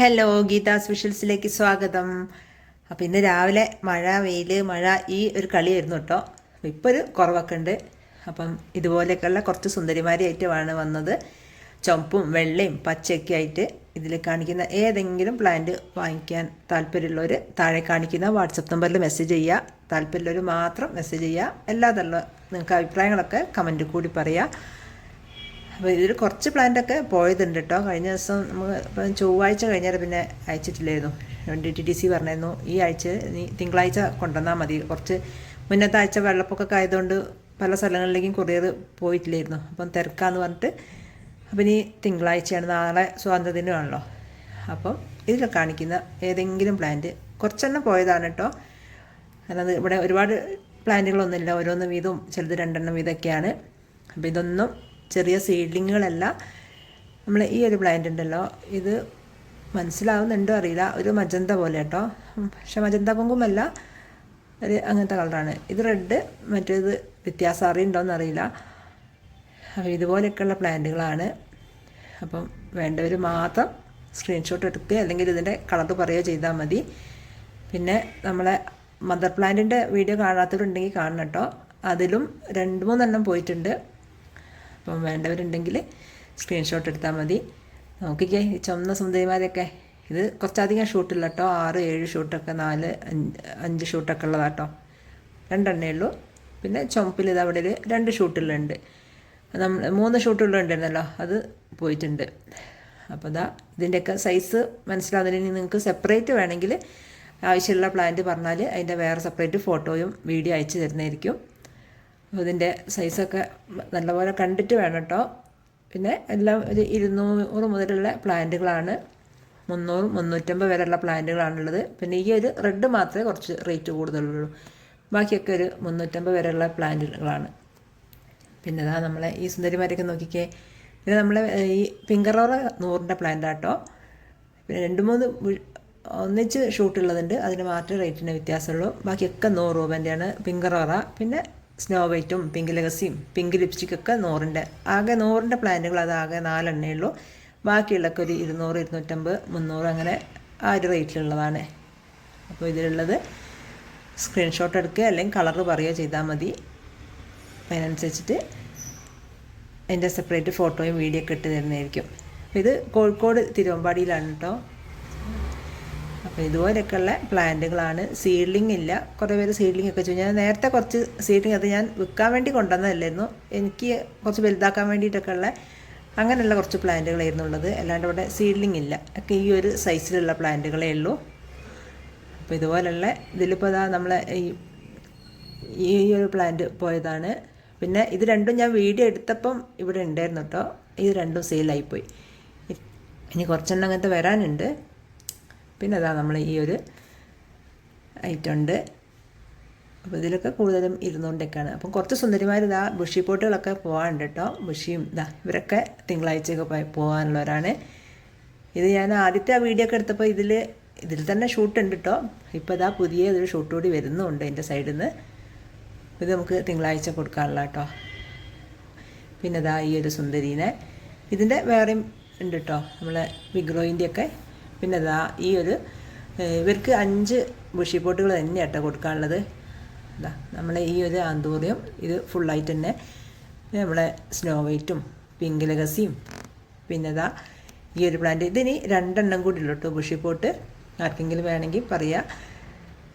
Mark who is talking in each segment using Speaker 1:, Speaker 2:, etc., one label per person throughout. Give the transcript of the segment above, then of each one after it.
Speaker 1: Hello, Geetha's വിഷ്വൽസിലേക്ക് സ്വാഗതം. അപ്പോൾ ഇന്ന് രാവിലെ മഴ, വെയിൽ, മഴ ഈ ഒരു കളിയായിരുന്നു കേട്ടോ. ഇപ്പോൾ ഒരു കുറവൊക്കെ ഉണ്ട്. അപ്പം ഇതുപോലെയൊക്കെയുള്ള കുറച്ച് സുന്ദരിമാരായിട്ടുമാണ് വന്നത്. ചുവപ്പും വെള്ളയും പച്ചയൊക്കെ ആയിട്ട് ഇതിൽ കാണിക്കുന്ന ഏതെങ്കിലും പ്ലാന്റ് വാങ്ങിക്കാൻ താല്പര്യമുള്ളവർ താഴെ കാണിക്കുന്ന വാട്സപ്പ് നമ്പറിൽ മെസ്സേജ് ചെയ്യുക. താല്പര്യമുള്ളവർ മാത്രം മെസ്സേജ് ചെയ്യുക. എല്ലാതല്ല നിങ്ങൾക്ക് അഭിപ്രായങ്ങളൊക്കെ കമൻറ്റിൽ കൂടി പറയുക. അപ്പോൾ ഇതിൽ കുറച്ച് പ്ലാന്റൊക്കെ പോയതുണ്ട് കേട്ടോ. കഴിഞ്ഞ ദിവസം നമ്മൾ ഇപ്പം ചൊവ്വാഴ്ച കഴിഞ്ഞാൽ പിന്നെ അയച്ചിട്ടില്ലായിരുന്നു. DTDC പറഞ്ഞായിരുന്നു ഈ ആഴ്ച തിങ്കളാഴ്ച കൊണ്ടുവന്നാൽ മതി. കുറച്ച് മുന്നത്തെ ആഴ്ച വെള്ളപ്പൊക്കമൊക്കെ ആയതുകൊണ്ട് പല സ്ഥലങ്ങളിലേക്കും കൊറിയർ പോയിട്ടില്ലായിരുന്നു. അപ്പം തിരക്കാന്ന് പറഞ്ഞിട്ട് അപ്പം ഇനി തിങ്കളാഴ്ചയാണ്, നാളെ സ്വാതന്ത്ര്യദിനമാണല്ലോ. അപ്പം ഇതിൽ കാണിക്കുന്ന ഏതെങ്കിലും പ്ലാന്റ് കുറച്ചെണ്ണം പോയതാണ് കേട്ടോ. കാരണം ഇവിടെ ഒരുപാട് പ്ലാന്റുകളൊന്നുമില്ല, ഓരോന്ന് വീതവും ചിലത് 2 വീതമൊക്കെയാണ്. അപ്പോൾ ഇതൊന്നും ചെറിയ സീഡ്ലിങ്ങുകളല്ല. നമ്മൾ ഈ ഒരു പ്ലാന്റ് ഉണ്ടല്ലോ, ഇത് മനസ്സിലാവുന്നുണ്ടോ അറിയില്ല, ഒരു മജന്ത പോലെ കേട്ടോ. പക്ഷെ മജന്ത കുങ്കുമല്ല, ഒരു അങ്ങനത്തെ കളറാണ്. ഇത് റെഡ്, മറ്റേത് വ്യത്യാസം അറിയുണ്ടോയെന്ന് അറിയില്ല. അപ്പോൾ ഇതുപോലെയൊക്കെയുള്ള പ്ലാന്റുകളാണ്. അപ്പം വേണ്ടവർ മാത്രം സ്ക്രീൻഷോട്ട് എടുക്കുക, അല്ലെങ്കിൽ ഇതിൻ്റെ കളർ പറയുകയോ ചെയ്താൽ മതി. പിന്നെ നമ്മളെ മദർ പ്ലാന്റിൻ്റെ വീഡിയോ കാണാത്തവരുണ്ടെങ്കിൽ കാണണം കേട്ടോ. അതിലും 2-3 പോയിട്ടുണ്ട്. അപ്പം വേണ്ടവരുണ്ടെങ്കിൽ സ്ക്രീൻഷോട്ട് എടുത്താൽ മതി. നോക്കിക്കേ, ഈ ചുവന്ന സുന്ദരിമാരൊക്കെ ഇത് കുറച്ചധികം ഷൂട്ടില്ല കേട്ടോ. 6-7 ഷൂട്ടൊക്കെ, 4-5 ഷൂട്ടൊക്കെ ഉള്ളതാണ് കേട്ടോ. 2 ഉള്ളൂ. പിന്നെ ചുമപ്പിൽ ഇത് അവിടെ 2 ഷൂട്ടുകളുണ്ട്. നമ്മൾ 3 ഷൂട്ടുകളുണ്ടായിരുന്നല്ലോ, അത് പോയിട്ടുണ്ട്. അപ്പോൾ ഇതിൻ്റെയൊക്കെ സൈസ് മനസ്സിലാവുന്നതിന് നിങ്ങൾക്ക് സെപ്പറേറ്റ് വേണമെങ്കിൽ ആവശ്യമുള്ള പ്ലാന്റ് പറഞ്ഞാൽ അതിൻ്റെ വേറെ സെപ്പറേറ്റ് ഫോട്ടോയും വീഡിയോ അയച്ചു തരുന്നതായിരിക്കും. ഇതിൻ്റെ സൈസൊക്കെ നല്ലപോലെ കണ്ടിട്ട് വേണം കേട്ടോ. പിന്നെ എല്ലാം ഒരു 200 മുതലുള്ള പ്ലാന്റുകളാണ്. 300-350 വരെയുള്ള പ്ലാന്റുകളാണുള്ളത്. പിന്നെ ഈ ഒരു റെഡ് മാത്രമേ കുറച്ച് റേറ്റ് കൂടുതലുള്ളൂ. ബാക്കിയൊക്കെ ഒരു 350 വരെയുള്ള പ്ലാന്റുകളാണ്. പിന്നെ നമ്മളെ ഈ സുന്ദരിമാരൊക്കെ നോക്കിക്കേ. പിന്നെ നമ്മളെ ഈ പിങ്കറോറ 100ൻ്റെ പ്ലാന്റാട്ടോ. പിന്നെ 2-3 ഒന്നിച്ച് ഷൂട്ടുള്ളതുണ്ട്, അതിന് മാത്രമേ റേറ്റിന് വ്യത്യാസമുള്ളൂ. ബാക്കിയൊക്കെ 100 രൂപേൻ്റെയാണ് പിങ്കറോറ. പിന്നെ സ്നോ വൈറ്റും പിങ്ക് ലെഗസിയും പിങ്ക് ലിപ്സ്റ്റിക്കൊക്കെ 100ൻ്റെ. ആകെ 100ൻ്റെ പ്ലാന്റുകൾ അത് ആകെ 4 ഉള്ളൂ. ബാക്കിയുള്ളതൊക്കെ ഒരു 200, 250, 300 അങ്ങനെ ആ ഒരു റേറ്റിലുള്ളതാണ്. അപ്പോൾ ഇതിലുള്ളത് സ്ക്രീൻഷോട്ട് എടുക്കുക, അല്ലെങ്കിൽ കളറ് പറയുകയോ ചെയ്താൽ മതി. അതിനനുസരിച്ചിട്ട് അതിൻ്റെ സെപ്പറേറ്റ് ഫോട്ടോയും വീഡിയോ ഒക്കെ ഇട്ട് തരുന്നതായിരിക്കും. ഇത് കോഴിക്കോട് തിരുവമ്പാടിയിലാണ് കേട്ടോ. അപ്പോൾ ഇതുപോലെയൊക്കെയുള്ള പ്ലാന്റുകളാണ്. സീഡ്ലിംഗ് ഇല്ല. കുറേ പേര് സീഡ്ലിംഗ് ഒക്കെ ചോദിച്ചു. ഞാൻ നേരത്തെ കുറച്ച് സീഡ്ലിംഗ്, അത് ഞാൻ വിൽക്കാൻ വേണ്ടി കൊണ്ടുവന്നതല്ലായിരുന്നു, എനിക്ക് കുറച്ച് വലുതാക്കാൻ വേണ്ടിയിട്ടൊക്കെ ഉള്ള അങ്ങനെയുള്ള കുറച്ച് പ്ലാന്റുകളായിരുന്നു ഉള്ളത്. അല്ലാണ്ട് ഇവിടെ സീഡ്ലിംഗ് ഇല്ല. ഒക്കെ ഈ ഒരു സൈസിലുള്ള പ്ലാന്റുകളേ ഉള്ളൂ. അപ്പോൾ ഇതുപോലെയുള്ള ഇതിലിപ്പോൾ നമ്മളെ ഈ ഒരു പ്ലാന്റ് പോയതാണ്. പിന്നെ ഇത് രണ്ടും ഞാൻ വീഡിയോ എടുത്തപ്പം ഇവിടെ ഉണ്ടായിരുന്നു കേട്ടോ. ഇത് രണ്ടും സെയിലായിപ്പോയി. ഇനി കുറച്ചെണ്ണം അങ്ങനത്തെ വരാനുണ്ട്. പിന്നെ നമ്മൾ ഈ ഒരു ഐറ്റം ഉണ്ട്. അപ്പോൾ ഇതിലൊക്കെ കൂടുതലും 200ൻ്റെയൊക്കെയാണ്. അപ്പം കുറച്ച് സുന്ദരിമാർ ബുഷി പോട്ടുകളൊക്കെ പോകാനുണ്ട് കേട്ടോ. ബുഷിയും ഇവരൊക്കെ തിങ്കളാഴ്ചയൊക്കെ പോകാനുള്ളവരാണ്. ഇത് ഞാൻ ആദ്യത്തെ ആ വീഡിയോ ഒക്കെ എടുത്തപ്പോൾ ഇതിൽ തന്നെ ഷൂട്ട് ഉണ്ട് കേട്ടോ. ഇപ്പോൾ പുതിയ ഒരു ഷൂട്ട് കൂടി വരുന്നുണ്ട് എൻ്റെ സൈഡിൽ നിന്ന്. ഇത് നമുക്ക് തിങ്കളാഴ്ച കൊടുക്കാനുള്ള കേട്ടോ. പിന്നെ ഈ ഒരു സുന്ദരീനെ, ഇതിൻ്റെ വേറെയും ഉണ്ട് കേട്ടോ, നമ്മളെ വിഗ്രോയിൻ്റെയൊക്കെ. പിന്നെ ഈ ഒരു ഇവർക്ക് 5 ബുഷി പോട്ടുകൾ തന്നെ കേട്ടോ കൊടുക്കാനുള്ളത്. നമ്മളെ ഈ ഒരു ആന്തൂറിയം ഇത് ഫുള്ളായിട്ട് തന്നെ. നമ്മളെ സ്നോ വൈറ്റും പിങ്ക് ലെഗസിയും. പിന്നെ ഈ ഒരു പ്ലാന്റ്, ഇതിന് 2 കൂടി ഉള്ളൂ കേട്ടോ ബുഷി പോട്ട്. ആർക്കെങ്കിലും വേണമെങ്കിൽ പറയാം,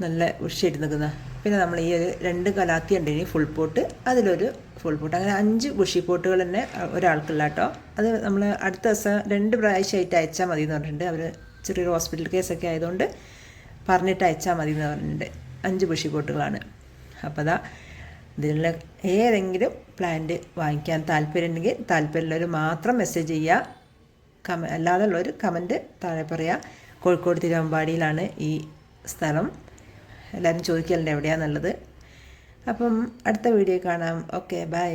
Speaker 1: നല്ല ഉഷയായിട്ട് നിൽക്കുന്ന. പിന്നെ നമ്മൾ ഈ ഒരു 2 കലാത്തി ഉണ്ട് ഇനി ഫുൾ പോട്ട്, അതിലൊരു ഫുൾ പോട്ട്. അങ്ങനെ 5 ബുഷി പോട്ടുകൾ തന്നെ ഒരാൾക്കില്ല കേട്ടോ. അത് നമ്മൾ അടുത്ത ദിവസം 2 പ്രാവശ്യമായിട്ട് അയച്ചാൽ മതി എന്ന് പറഞ്ഞിട്ടുണ്ട്. അവർ ചെറിയൊരു ഹോസ്പിറ്റൽ കേസൊക്കെ ആയതുകൊണ്ട് പറഞ്ഞിട്ട് അയച്ചാൽ മതി എന്ന് പറഞ്ഞിട്ടുണ്ട്. 5 ബുഷി പോട്ടുകളാണ്. അപ്പോൾ ഇതിലുള്ള ഏതെങ്കിലും പ്ലാന്റ് വാങ്ങിക്കാൻ താല്പര്യമുണ്ടെങ്കിൽ താല്പര്യമുള്ളവർ മാത്രം മെസ്സേജ് ചെയ്യുക. അല്ലാതെ ഉള്ളൊരു കമൻറ്റ് താഴെ പറയുക. കോഴിക്കോട് തിരുവമ്പാടിയിലാണ് ഈ സ്ഥലം. എല്ലാവരും ചോദിക്കലുണ്ട് എവിടെയാണെന്നുള്ളത്. അപ്പം അടുത്ത വീഡിയോ കാണാം. Okay, by.